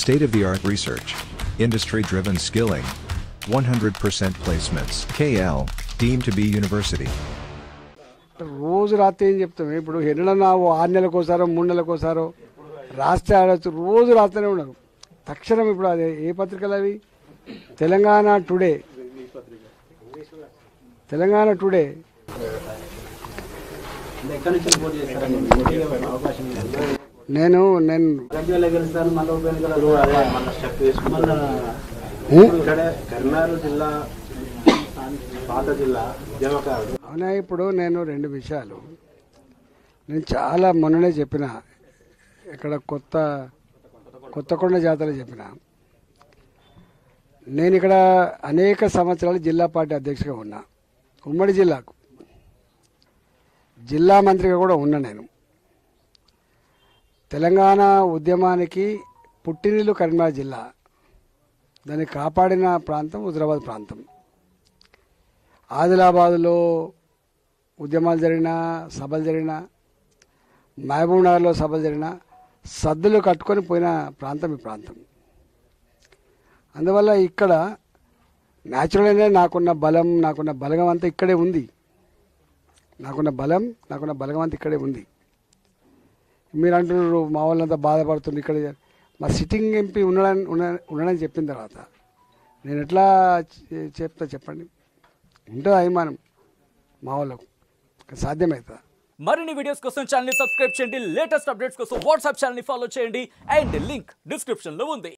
State-of-the-art research. Industry-driven skilling. 100% placements. KL, deemed to be university. రోజు రాత్రి ఏం చెప్తాం ఇప్పుడు ఎన్నడన్నా 6 నెలలకోసారో 3 నెలలకోసారో రాస్తే ఆడచ్చు రోజు రాస్తూనే ఉన్నారు. తక్షణం ఇప్పుడు అదే ఏ పత్రికలు అవి తెలంగాణ టుడే నేను అవునా ఇప్పుడు నేను 2 విషయాలు నేను చాలా మొన్ననే చెప్పిన ఇక్కడ కొత్తకొండ జాతర చెప్పిన నేను ఇక్కడ అనేక సంవత్సరాలు జిల్లా పార్టీ అధ్యక్షుడిగా ఉన్నా. ఉమ్మడి జిల్లాకు జిల్లా మంత్రిగా కూడా ఉన్నా. నేను తెలంగాణ ఉద్యమానికి పుట్టినిల్లు కరీంనగర్ జిల్లా, దాన్ని కాపాడిన ప్రాంతం హుజరాబాద్ ప్రాంతం. ఆదిలాబాద్లో ఉద్యమాలు జరిగినా, సభలు జరిగినా, మహబూబ్ నగర్లో సభలు జరిగినా సద్దులు కట్టుకొని పోయిన ప్రాంతం ఈ ప్రాంతం. అందువల్ల ఇక్కడ న్యాచురల్గానే నాకున్న బలగం అంతా ఇక్కడే ఉంది. నాకున్న బలగం అంతా ఇక్కడే ఉంది. మీరు అంటున్నారు మా వాళ్ళంతా బాధపడుతుంది ఇక్కడ. మా సిట్టింగ్ ఎంపీ ఉండడానికి చెప్పిన తర్వాత నేను ఎట్లా చెప్తా చెప్పండి? ఉంటుంది అభిమానం మా వాళ్ళకు, సాధ్యమవుతుందా? మరిన్ని వీడియోస్ కోసం ఛానల్ ని సబ్స్క్రైబ్ చేయండి. లేటెస్ట్ అప్డేట్స్ కోసం వాట్సాప్ ఛానల్ ని ఫాలో చేయండి. అండ్ లింక్ డిస్క్రిప్షన్ లో ఉంది.